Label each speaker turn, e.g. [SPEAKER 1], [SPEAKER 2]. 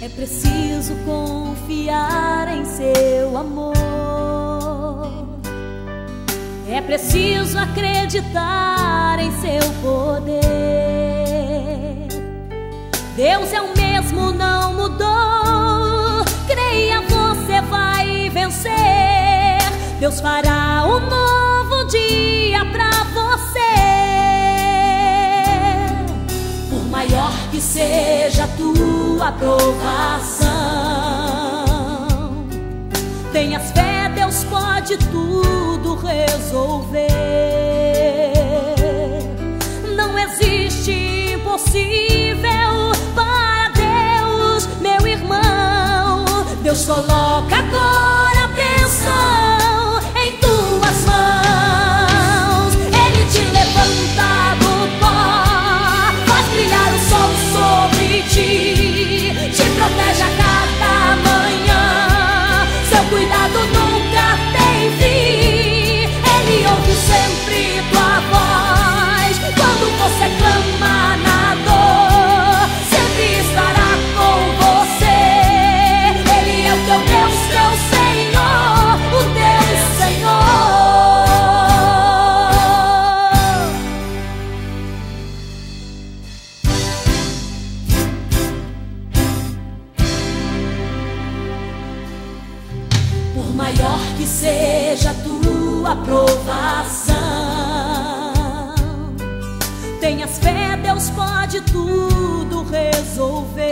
[SPEAKER 1] É preciso confiar em seu amor. É preciso acreditar em seu poder. Deus é o mesmo, não mudou. Creia, você vai vencer. Deus fará um novo dia pra você. Por maior que seja a tua provação, tenhas fé, Deus pode tudo resolver. Não existe impossível para Deus, meu irmão. Deus coloca agora a bênção em tuas mãos. Ele te levanta do pó, faz brilhar o sol sobre ti, te protege a cada manhã. Seu cuidado nunca tem fim. Ele ouve sempre tua voz quando você clama na dor. Sempre estará com você. Ele é o teu Deus, teu Senhor, o teu Senhor. Por maior que seja a tua provação, tenhas fé, Deus pode tudo resolver.